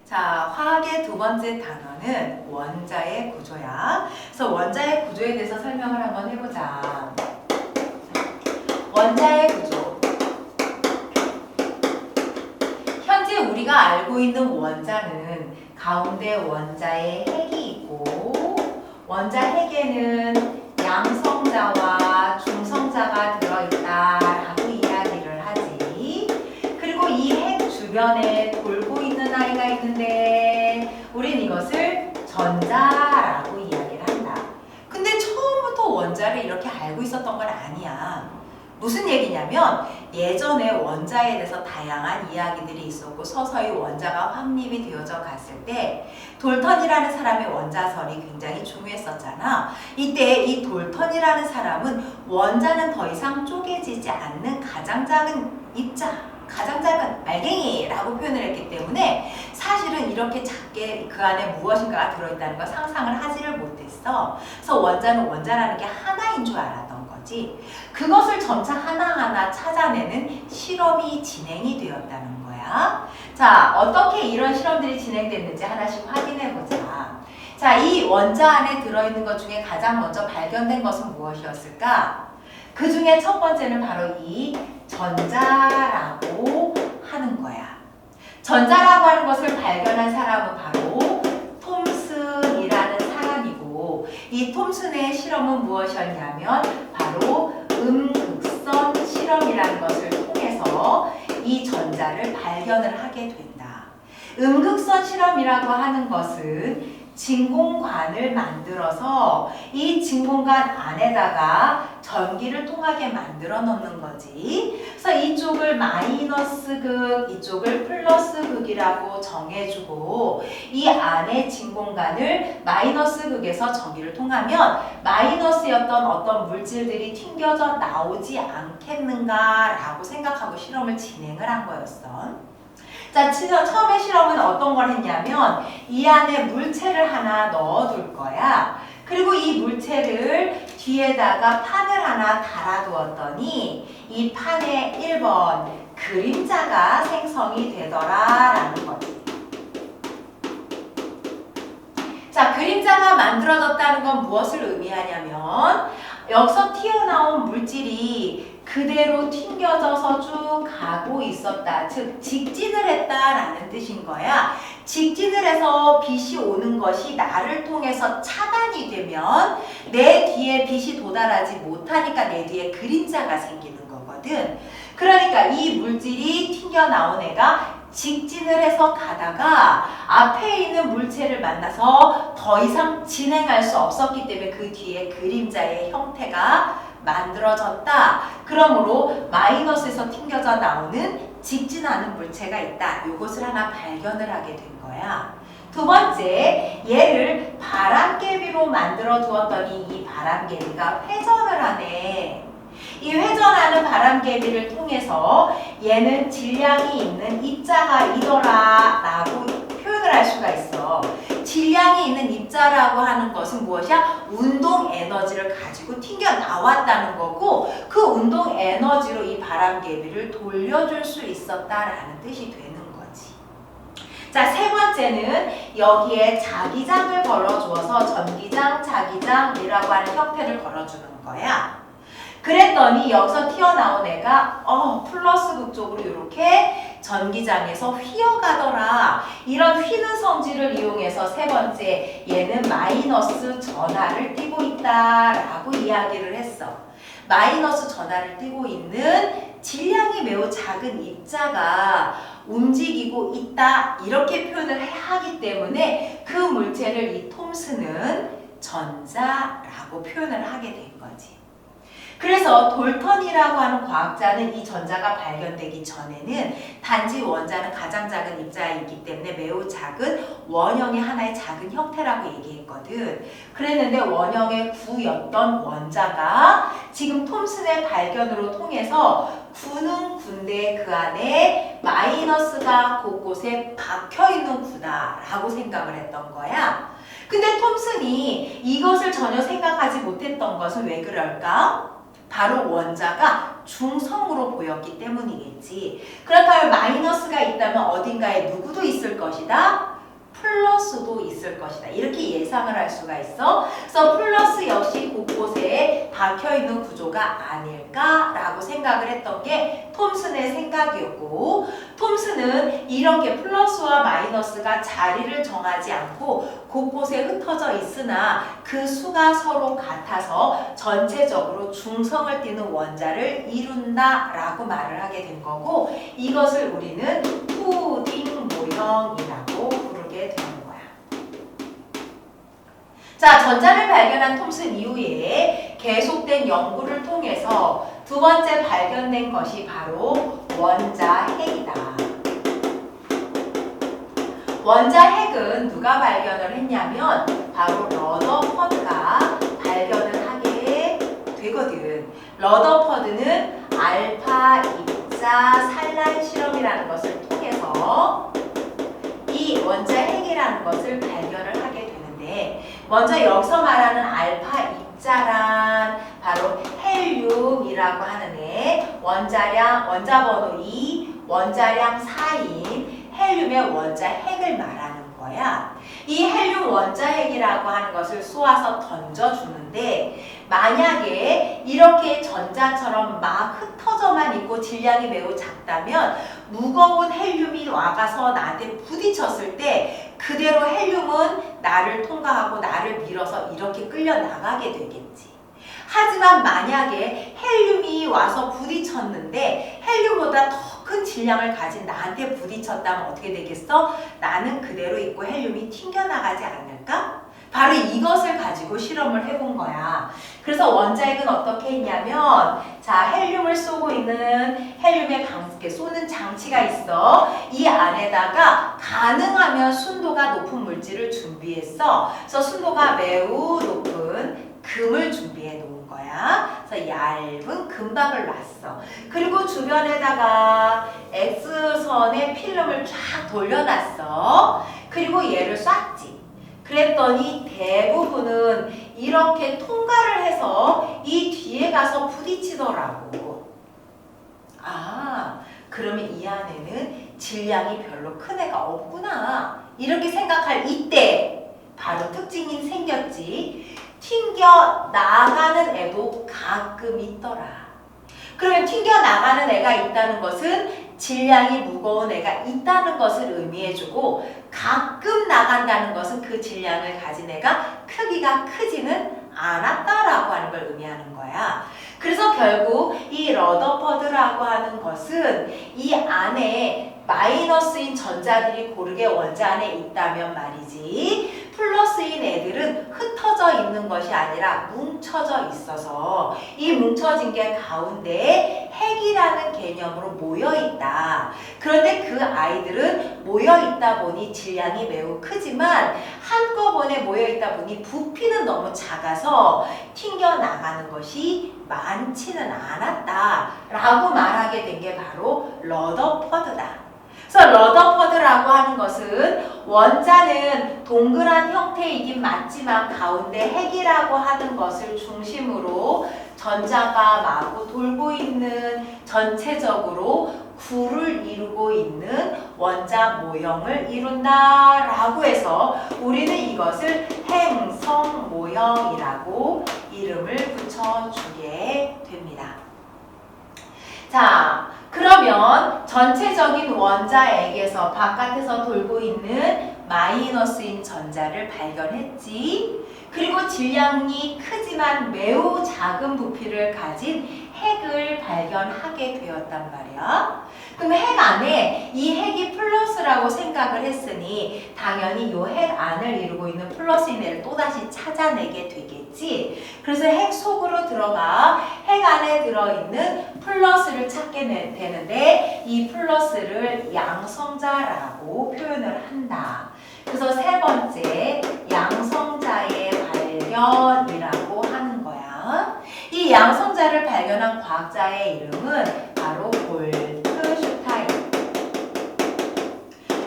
자, 화학의 두 번째 단어는 원자의 구조야. 그래서 원자의 구조에 대해서 설명을 한번 해보자. 원자의 구조. 현재 우리가 알고 있는 원자는 가운데 원자에 핵이 있고, 원자 핵에는 양성자와 중성자가 들어있다라고 이야기를 하지. 그리고 이 핵 주변에 돌고 있는 아이가 있는데 우린 이것을 전자라고 이야기를 한다. 근데 처음부터 원자를 이렇게 알고 있었던 건 아니야. 무슨 얘기냐면 예전에 원자에 대해서 다양한 이야기들이 있었고 서서히 원자가 확립이 되어져 갔을 때 돌턴이라는 사람의 원자설이 굉장히 중요했었잖아. 이때 이 돌턴이라는 사람은 원자는 더 이상 쪼개지지 않는 가장 작은 입자, 가장 작은 알갱이라고 표현을 했기 때문에 사실은 이렇게 작게 그 안에 무엇인가가 들어있다는 걸 상상을 하지를 못했어. 그래서 원자는 원자라는 게 하나인 줄 알았던 거지. 그것을 점차 하나하나 찾아내는 실험이 진행이 되었다는 거야. 자, 어떻게 이런 실험들이 진행됐는지 하나씩 확인해 보자. 자, 이 원자 안에 들어있는 것 중에 가장 먼저 발견된 것은 무엇이었을까? 그 중에 첫 번째는 바로 이 전자라고 하는 거야. 전자라고 하는 것을 발견한 사람은 바로 톰슨이라는 사람이고, 이 톰슨의 실험은 무엇이었냐면 바로 음극선 실험이라는 것을 통해서 이 전자를 발견을 하게 된다. 음극선 실험이라고 하는 것은 진공관을 만들어서 이 진공관 안에다가 전기를 통하게 만들어 놓는 거지. 그래서 이쪽을 마이너스 극, 이쪽을 플러스 극이라고 정해주고 이 안에 진공관을 마이너스 극에서 전기를 통하면 마이너스였던 어떤 물질들이 튕겨져 나오지 않겠는가라고 생각하고 실험을 진행을 한 거였어. 자, 처음에 실험은 어떤 걸 했냐면 이 안에 물체를 하나 넣어둘 거야. 그리고 이 물체를 뒤에다가 판을 하나 달아두었더니 이 판에 1번 그림자가 생성이 되더라라는 거지. 자, 그림자가 만들어졌다는 건 무엇을 의미하냐면 여기서 튀어나온 물질이 그대로 튕겨져서 쭉 가고 있었다. 즉 직진을 했다라는 뜻인 거야. 직진을 해서 빛이 오는 것이 나를 통해서 차단이 되면 내 뒤에 빛이 도달하지 못하니까 내 뒤에 그림자가 생기는 거거든. 그러니까 이 물질이 튕겨나온 애가 직진을 해서 가다가 앞에 있는 물체를 만나서 더 이상 진행할 수 없었기 때문에 그 뒤에 그림자의 형태가 만들어졌다. 그러므로 마이너스에서 튕겨져 나오는 직진하는 물체가 있다. 이것을 하나 발견을 하게 된 거야. 두 번째, 얘를 바람개비로 만들어 두었더니 이 바람개비가 회전을 하네. 이 회전하는 바람개비를 통해서 얘는 질량이 있는 입자가 이더라 라고 표현을 할 수가 있어. 질량이 있는 입자라고 하는 것은 무엇이야? 운동 에너지를 가지고 튕겨 나왔다는 거고 그 운동 에너지로 이 바람개비를 돌려줄 수 있었다라는 뜻이 되는 거지. 자, 세 번째는 여기에 자기장을 걸어주어서 전기장, 자기장이라고 하는 형태를 걸어주는 거야. 그랬더니 여기서 튀어나온 애가 플러스 극 쪽으로 이렇게 전기장에서 휘어가더라. 이런 휘는 성질을 이용해서 세 번째 얘는 마이너스 전하를 띠고 있다라고 이야기를 했어. 마이너스 전하를 띠고 있는 질량이 매우 작은 입자가 움직이고 있다 이렇게 표현을 하기 때문에 그 물체를 이 톰슨은 전자라고 표현을 하게 된 거지. 그래서 돌턴이라고 하는 과학자는 이 전자가 발견되기 전에는 단지 원자는 가장 작은 입자이기 때문에 매우 작은 원형의 하나의 작은 형태라고 얘기했거든. 그랬는데 원형의 구였던 원자가 지금 톰슨의 발견으로 통해서 구는 구인데 그 안에 마이너스가 곳곳에 박혀있는 구다라고 생각을 했던 거야. 근데 톰슨이 이것을 전혀 생각하지 못했던 것은 왜 그럴까? 바로 원자가 중성으로 보였기 때문이겠지. 그렇다면 마이너스가 있다면 어딘가에 누구도 있을 것이다? 플러스도 있을 것이다. 이렇게 예상을 할 수가 있어. 그래서 플러스 역시 곳곳에 박혀있는 구조가 아닐까라고 생각을 했던 게 톰슨의 생각이었고, 톰슨은 이렇게 플러스와 마이너스가 자리를 정하지 않고 곳곳에 흩어져 있으나 그 수가 서로 같아서 전체적으로 중성을 띠는 원자를 이룬다라고 말을 하게 된 거고, 이것을 우리는 푸딩 모형이라고 부르게 되는 거야. 자, 전자를 발견한 톰슨 이후에 계속된 연구를 통해서 두 번째 발견된 것이 바로 원자핵이다. 원자핵은 누가 발견을 했냐면 바로 러더퍼드가 발견을 하게 되거든. 러더퍼드는 알파 입자 산란 실험이라는 것을 통해서 이 원자핵이라는 것을 발견을 하게 되는데, 먼저 여기서 말하는 알파 입자란 바로 헬륨이라고 하는 애, 원자 번호 2, 원자량 4인 헬륨의 원자핵을 말하는 거야. 이 헬륨 원자핵이라고 하는 것을 쏘아서 던져주는데, 만약에 이렇게 전자처럼 막 흩어져만 있고 질량이 매우 작다면 무거운 헬륨이 와가서 나한테 부딪혔을 때 그대로 헬륨은 나를 통과하고 나를 밀어서 이렇게 끌려 나가게 되겠지. 하지만 만약에 헬륨이 와서 부딪혔는데 헬륨보다 더 큰 질량을 가진 나한테 부딪혔다면 어떻게 되겠어? 나는 그대로 있고 헬륨이 튕겨나가지 않을까? 바로 이것을 가지고 실험을 해본 거야. 그래서 원자핵은 어떻게 했냐면, 자, 헬륨을 쏘고 있는 헬륨의 쏘는 장치가 있어. 이 안에다가 가능하면 순도가 높은 물질을 준비했어. 그래서 순도가 매우 높은 금을 준비해 놓은 거야. 그래서 얇은 금박을 놨어. 그리고 주변에다가 X선의 필름을 쫙 돌려놨어. 그리고 얘를 쐈지. 그랬더니 대부분은 이렇게 통과를 해서 이 뒤에 가서 부딪히더라고. 아, 그러면 이 안에는 질량이 별로 큰 애가 없구나. 이렇게 생각할 이때 바로 특징이 생겼지. 튕겨 나가는 애도 가끔 있더라. 그러면 튕겨 나가는 애가 있다는 것은 질량이 무거운 애가 있다는 것을 의미해주고, 가끔 나간다는 것은 그 질량을 가진 애가 크기가 크지는 않았다라고 하는 걸 의미하는 거야. 그래서 결국 이 러더퍼드라고 하는 것은 이 안에 마이너스인 전자들이 고르게 원자 안에 있다면 말이지, 플러스인 애들은 흩어져 있는 것이 아니라 뭉쳐져 있어서 이 뭉쳐진 게 가운데에 핵이라는 개념으로 모여있다. 그런데 그 아이들은 모여있다 보니 질량이 매우 크지만 한꺼번에 모여있다 보니 부피는 너무 작아서 튕겨나가는 것이 많지는 않았다 라고 말하게 된 게 바로 러더퍼드다. 그래서 러더퍼드라고 하는 것은 원자는 동그란 형태이긴 맞지만 가운데 핵이라고 하는 것을 중심으로 전자가 마구 돌고 있는, 전체적으로 구를 이루고 있는 원자 모형을 이룬다라고 해서 우리는 이것을 행성 모형이라고 이름을 붙여주게 됩니다. 자, 그러면 전체적인 원자액에서 바깥에서 돌고 있는 마이너스인 전자를 발견했지. 그리고 질량이 크지만 매우 작은 부피를 가진 핵을 발견하게 되었단 말이야. 그럼 핵 안에 이 핵이 플러스라고 생각을 했으니 당연히 이 핵 안을 이루고 있는 플러스인 애를 또다시 찾아내게 되겠지. 그래서 핵 속으로 들어가 핵 안에 들어있는 플러스를 찾게 되는데 이 플러스를 양성자라고 표현을 한다. 그래서 세 번째, 양성자의 발견이라고 하는 거야. 이 양성자를 발견한 과학자의 이름은 바로 골드슈타인.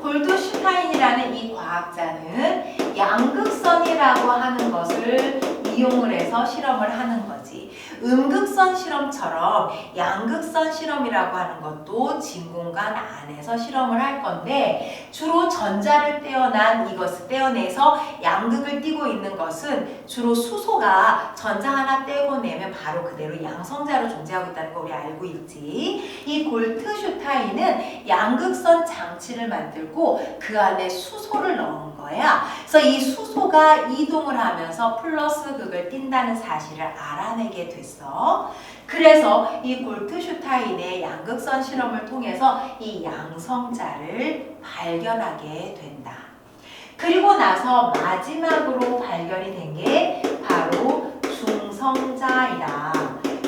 골드슈타인이라는 이 과학자는 양극선이라고 하는 것을 이용을 해서 실험을 하는 거지. 음극선 실험처럼 양극선 실험이라고 하는 것도 진공관 안에서 실험을 할 건데 주로 전자를 이것을 떼어내서 양극을 띠고 있는 것은 주로 수소가 전자 하나 떼고 내면 바로 그대로 양성자로 존재하고 있다는 거 우리 알고 있지. 이 골트슈타인은 양극선 장치를 만들고 그 안에 수소를 넣은 거야. 그래서 이 수소가 이동을 하면서 플러스 극을 띈다는 사실을 알아내게 됐어. 그래서 이 골트슈타인의 양극선 실험을 통해서 이 양성자를 발견하게 된다. 그리고 나서 마지막으로 발견이 된 게 바로 중성자이다.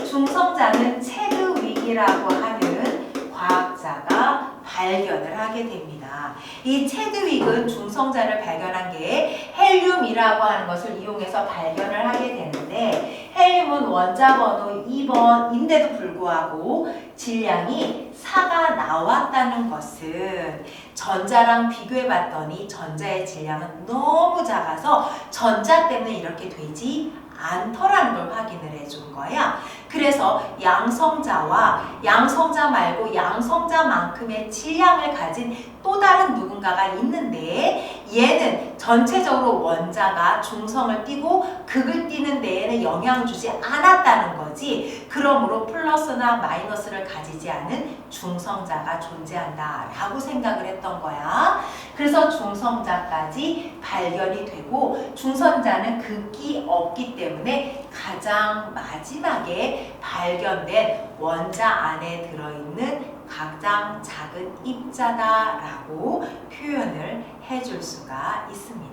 중성자는 체드윅이라고 하는 과학자가 발견을 하게 됩니다. 이 체드윅은 중성자를 발견한 게 헬륨이라고 하는 것을 이용해서 발견을 하게 되는데 헬륨은 원자 번호 2번인데도 불구하고 질량이 4가 나왔다는 것은 전자랑 비교해 봤더니 전자의 질량은 너무 작아서 전자 때문에 이렇게 되지 않더라는 걸 확인을 해준 거야. 그래서 양성자와 양성자 말고 양성자만큼의 질량을 가진 또 다른 누군가가 있는데 얘는 전체적으로 원자가 중성을 띠고 극을 띠는 데에는 영향을 주지 않았다는 거지. 그러므로 플러스나 마이너스를 가지지 않은 중성자가 존재한다 라고 생각을 했던 거야. 그래서 중성자까지 발견이 되고 중성자는 극이 없기 때문에 가장 마지막에 발견된 원자 안에 들어있는 가장 작은 입자다라고 표현을 해줄 수가 있습니다.